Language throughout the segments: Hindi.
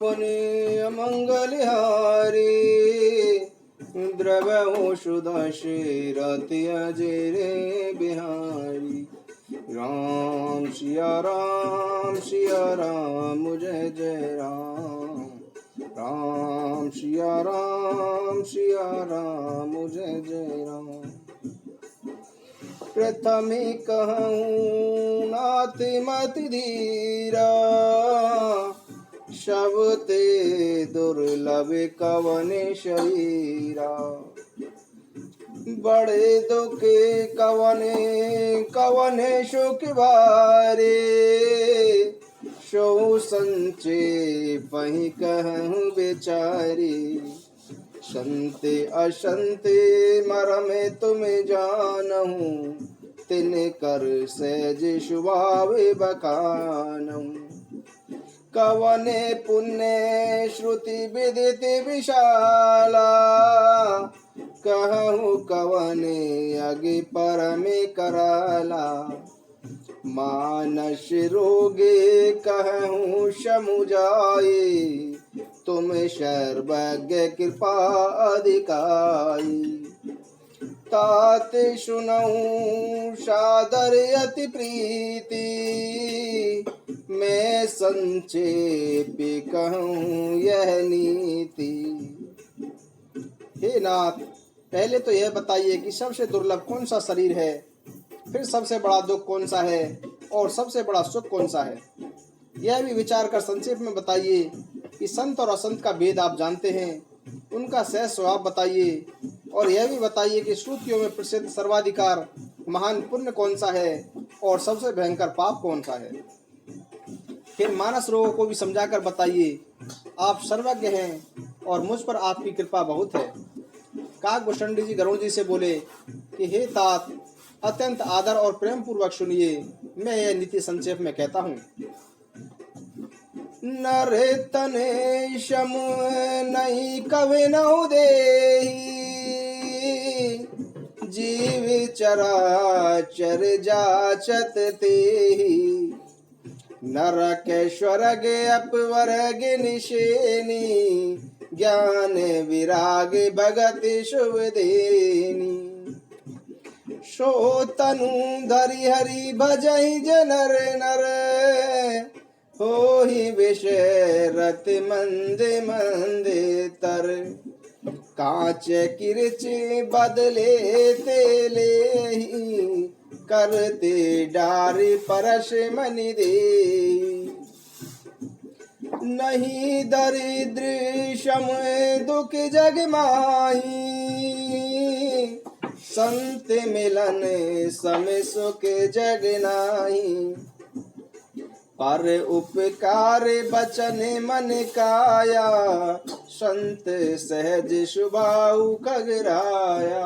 पुण्य मंगलहारी द्रवहुषुदशरथि अजय बिहारी। सिया राम जय जय राम। राम सिया राम जय जय राम। प्रथम कहूँ नाथ मति धीरा, शबते दुर्लभ कवन शरीरा। बड़े दुख कवने सुख भारे, सो संचेपहि कहूँ बेचारी। संत असंत मरम तुम जानहु, तिन कर सहज स्वभाव बखानहु। कवने पुण्य श्रुति विदित विशाला, कहूँ कवने अगे परम कराला। मानस रोगे कहूँ समुझाए, तुम सर्वज्ञ कृपा अधिकारी। तात सुनऊं सादर अति प्रीति, मैं संक्षेप कहूँ यह नीति। हे नाथ, पहले तो यह बताइए कि सबसे दुर्लभ कौन सा शरीर है, फिर सबसे बड़ा दुख कौन सा है और सबसे बड़ा सुख कौन सा है। यह भी विचार कर संक्षेप में बताइए कि संत और असंत का भेद आप जानते हैं, उनका सहज स्वभाव बताइए। और यह भी बताइए कि श्रुतियों में प्रसिद्ध सर्वाधिकार महान पुण्य कौन सा है और सबसे भयंकर पाप कौन सा है। फिर मानस रोगों को भी समझाकर बताइए। आप सर्वज्ञ हैं और मुझ पर आपकी कृपा बहुत है। काकभूषणी जी गरुड़ जी से बोले कि हे तात, अत्यंत आदर और प्रेम पूर्वक सुनिए, मैं यह नीति संक्षेप में कहता हूँ। नर तने शम नहीं कवे नौ देही, जीव चराचर जाचत तेहि। नरक स्वर्ग अपवर्ग निशेनी, ज्ञान विराग भगत शुभ देनी। सो तनु धरि हरि भजहि जनर नर, होहि विषय रत मंदे मंदे तर। कांच किरच बदले ते लेहि, करते डारि परस मनि दे। नहीं दरिद्र सम दुख जग माही, संत मिलन सम सुख जग नाही। पर उपकार बचन मन काया, संत सहज स्वभाव खगराया।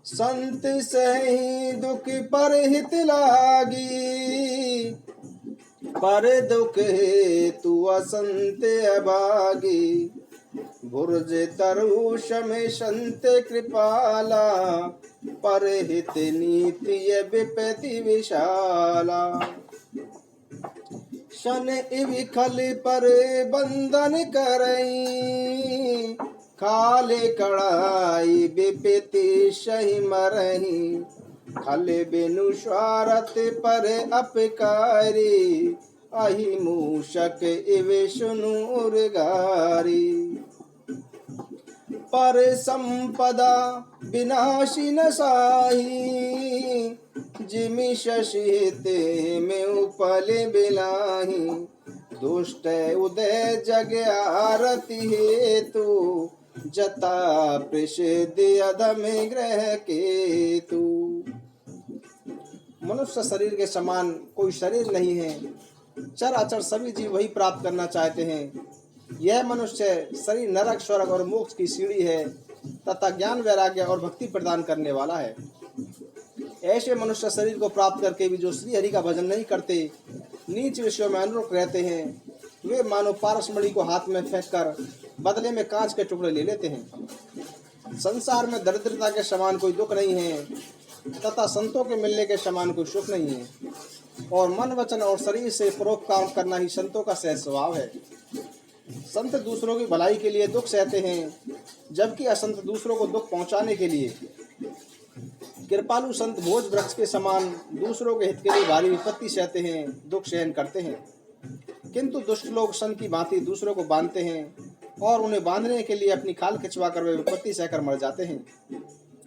संत सही दुख पर हित लागी, पर दुख हेतु असंत अभागी। बुर्ज तरुष में संत कृपाला, पर हित नीति विपति विशाला। शन विखल पर बंधन करई, खाले कड़ाई विपति सही मरही। खल बिनु स्वार्थ पर अपकारी, अहि मूषक इवे सुनु उर्गारी। पर संपदा विनाशी न साही, जिमि शशिते में उपल बिलाही। दुष्ट उदय जग आरती हेतु, जता प्रसिद्ध अधम ग्रह केतु। मनुष्य शरीर के समान कोई शरीर नहीं है। चराचर सभी जीव वही प्राप्त करना चाहते हैं। यह मनुष्य शरीर नरक स्वर्ग और मोक्ष की सीढ़ी है तथा ज्ञान वैराग्य और भक्ति प्रदान करने वाला है। ऐसे मनुष्य शरीर को प्राप्त करके भी जो श्री हरि का भजन नहीं करते, नीच विषयों में अनुरक्त रहते हैं, वे मानो पारसमणि को हाथ में फेंक कर बदले में कांच के टुकड़े ले लेते हैं। संसार में दरिद्रता के समान कोई दुख नहीं है तथा संतों के मिलने के समान कोई सुख नहीं है। और मन वचन और शरीर से परोपकार करना ही संतों का सहज स्वभाव है। संत दूसरों की भलाई के लिए दुख सहते हैं, जबकि असंत दूसरों को दुख पहुंचाने के लिए। कृपालु संत भोज वृक्ष के समान दूसरों के हित के लिए भारी विपत्ति सहते हैं, दुख सहन करते हैं। किंतु दुष्ट लोग संत की भांति दूसरों को बांधते हैं और उन्हें बांधने के लिए अपनी खाल खिंचवा कर वे विपत्ति सहकर मर जाते हैं।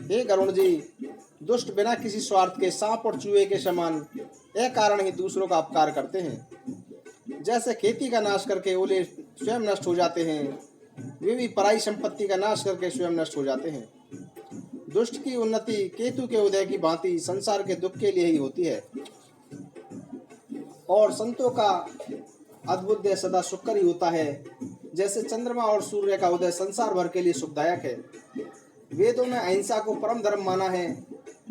हे गरुण जी, दुष्ट बिना किसी स्वार्थ के सांप और चूहे के समान अकारण ही दूसरों का अपकार करते हैं। जैसे खेती का नाश करके ओले स्वयं नष्ट हो जाते हैं, वे भी पराई संपत्ति का नाश करके स्वयं नष्ट हो जाते हैं। दुष्ट की उन्नति केतु के उदय की भांति संसार के दुख के लिए ही होती है, और संतों का अद्भुत सदा सुखकर ही होता है। जैसे चंद्रमा और सूर्य का उदय संसार भर के लिए सुखदायक है। वेदों में अहिंसा को परम धर्म माना है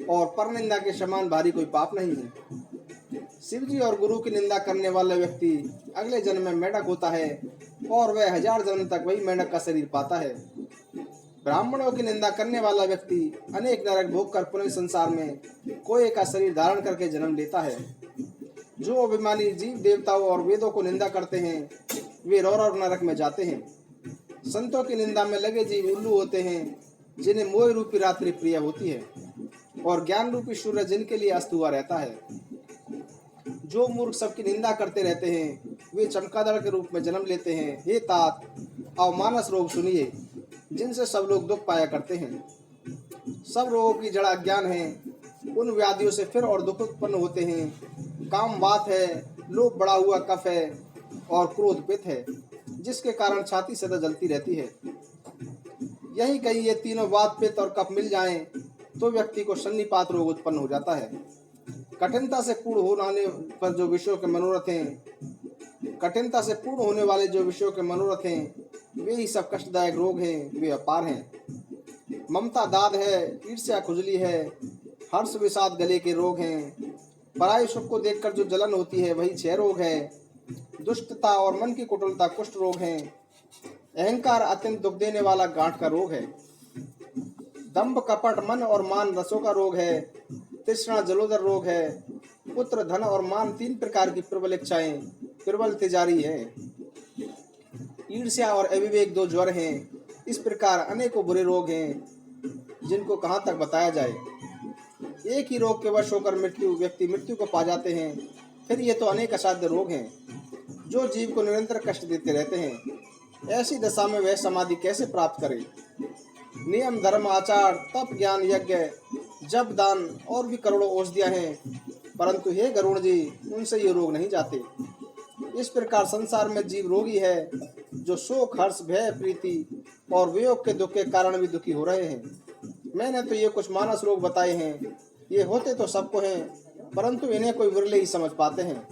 और परनिंदा के समान भारी कोई पाप नहीं है। शिव जी और गुरु की निंदा करने वाला व्यक्ति अगले जन्म में मेंढक होता है और वह 1000 जन्म तक वही मेंढक का शरीर पाता है। ब्राह्मणों की निंदा करने वाला व्यक्ति अनेक नरक भोग कर पुनः संसार में कोई का शरीर धारण करके जन्म लेता है। जो अभिमानी जीव देवताओं और वेदों को निंदा करते हैं, वे रौरव नरक में जाते हैं। संतों की निंदा में लगे जीव उल्लू होते हैं, जिन्हें मोह रूपी रात्रि प्रिय होती है, और ज्ञान रूपी सूर्य जिनके लिए अस्त हुआ रहता है। जो मूर्ख सबकी निंदा करते रहते हैं, वे चमगादड़ के रूप में जन्म लेते हैं। हे तात, और मानस रोग सुनिए, जिनसे सब लोग दुख पाया करते हैं। सब रोगों की जड़ अज्ञान है। उन व्याधियों से फिर और दुख उत्पन्न होते हैं। काम वात है, लोभ बढ़ा हुआ कफ है, और क्रोध पित्त है, जिसके कारण छाती सदा जलती रहती है। यही कहीं ये तीनों वात, पित्त और कफ मिल जाएं, तो व्यक्ति को सन्निपात रोग उत्पन्न हो जाता है। कठिनता से पूर्ण होने पर जो विषयों के मनोरथ हैं, कठिनता से पूर्ण होने वाले जो विषयों के मनोरथ हैं, वे ही सब कष्टदायक रोग हैं, वे अपार हैं। ममता दाद है, ईर्ष्या खुजली है, हर्ष विषाद गले के रोग हैं। पराये सुख को देखकर जो जलन होती है, वही क्षय रोग है। दुष्टता और मन की कुटिलता कुष्ठ रोग है। अहंकार अत्यंत दुख देने वाला गांठ का रोग है। दंभ कपट मन और मान रसों का रोग है। तृष्णा जलोदर रोग है। पुत्र धन और मान 3 प्रकार की प्रबल इच्छाएं प्रबल तिजारी है। ईर्ष्या और अविवेक 2 ज्वर हैं। इस प्रकार अनेकों बुरे रोग हैं, जिनको कहाँ तक बताया जाए। एक ही रोग के वश होकर व्यक्ति मृत्यु को पा जाते हैं। फिर ये तो अनेक असाध्य रोग हैं, जो जीव को निरंतर कष्ट देते रहते हैं। ऐसी दशा में वह समाधि कैसे प्राप्त करे। नियम धर्म आचार तप ज्ञान यज्ञ जप दान और भी करोड़ों औषधियां हैं, परंतु हे गरुण जी, उनसे ये रोग नहीं जाते। इस प्रकार संसार में जीव रोगी है, जो शोक हर्ष भय प्रीति और वियोग के दुख के कारण भी दुखी हो रहे हैं। मैंने तो ये कुछ मानस रोग बताए हैं। ये होते तो सबको हैं, परंतु इन्हें कोई विरले ही समझ पाते हैं।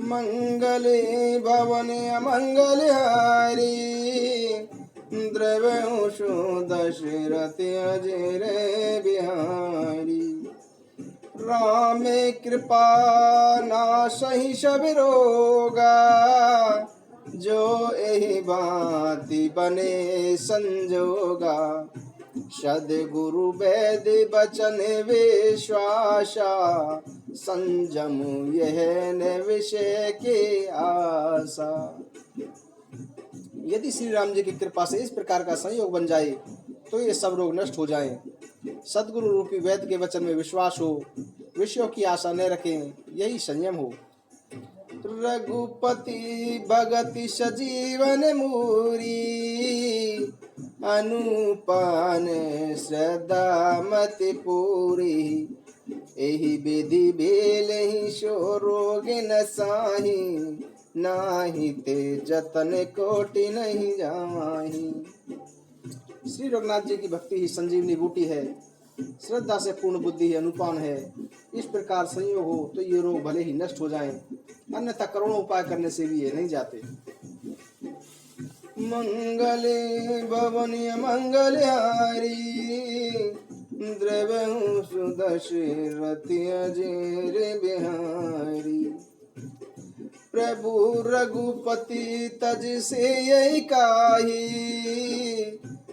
मंगले भवने अमंगल हारी, द्रवंशो दशरथ अजर बिहारी। राम कृपा नासहि सब रोगा, जो एहि भांति बने संजोगा। सद्गुरु वेद बचन विश्वासा, संजम यह न विषय के आशा। यदि श्री राम जी की कृपा से इस प्रकार का संयोग बन जाए, तो ये सब रोग नष्ट हो जाएं। सद्गुरु रूपी वेद के वचन में विश्वास हो, विषयों की आशा न रखें, यही संयम हो। रघुपति भगति सजीवन मूरी, अनुपान श्रद्धा मति पूरी। एहि विधि भेलहि सो रोग न साही, नाही ते जतन कोटि नहीं जाही। श्री रघुनाथ जी की भक्ति ही संजीवनी बूटी है। श्रद्धा से पूर्ण बुद्धि ही अनुपान है। इस प्रकार संयोग हो तो ये रोग भले ही नष्ट हो जाएं, अन्यथा करोड़ों उपाय करने से भी ये नहीं जाते। मंगले भवनी मंगल हारी, द्रवंशु दशरथ अजर बिहारी। प्रभु रघुपति तज से यही काही,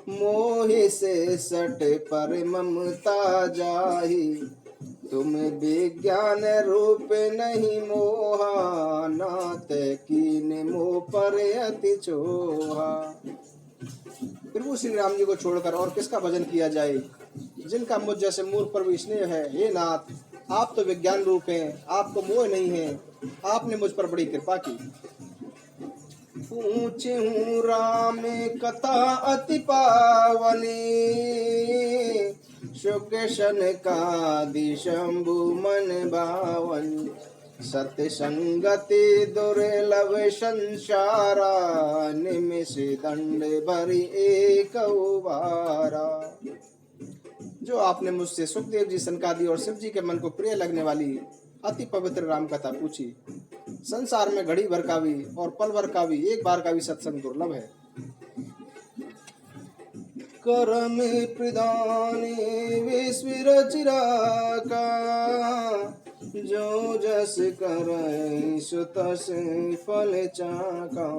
मोहि से सट पर ममता जाही। तुम विज्ञान रूप नहीं मोहा, नात कीन मोह पर अति चोहा। प्रभु श्री राम जी को छोड़कर और किसका भजन किया जाए, जिनका मुझ जैसे मूर्ख पर भी स्नेह है। हे नाथ, आप तो विज्ञान रूप हैं, आपको मोह नहीं है, आपने मुझ पर बड़ी कृपा की। पूछे हूँ राम कथा अति पावनी, शुक्र शनकादि शंभु मन भावनी। सत्य संगति दुर्लभ संसारा, निमिष दंड भरी एक उबारा। जो आपने मुझसे सुखदेव जी, सनकादि और शिव जी के मन को प्रिय लगने वाली अति पवित्र राम कथा पूछी। संसार में घड़ी भर का भी और पल भर का भी, एक बार का भी सत्संग दुर्लभ है। करम प्रदानी विश्व रचिराका, जो जस करई सो तस फल चाका।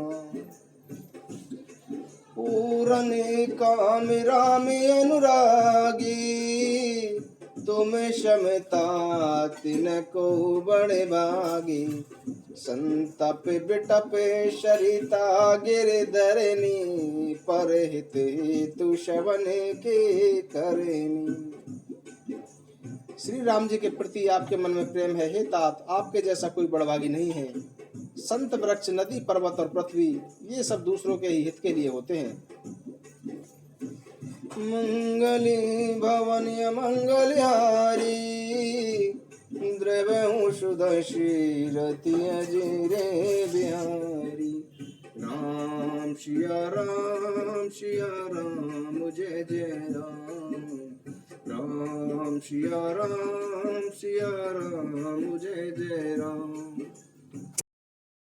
पूरन काम राम अनुरागी, तुम क्षमता तिनको बड़े भागी। संतप बिटप शरिता गिरधरनी, परहित हेतु शवन के करनी। श्री राम जी के प्रति आपके मन में प्रेम है। हे तात, आपके जैसा कोई बड़भागी नहीं है। संत, वृक्ष, नदी, पर्वत और पृथ्वी, ये सब दूसरों के ही हित के लिए होते हैं। मंगली भवन मंगलहारी, द्रव्य सुदर्शी रति अजीरे बिहारी। राम सिया राम सिया राम जय जय राम, राम सिया राम जय जय राम।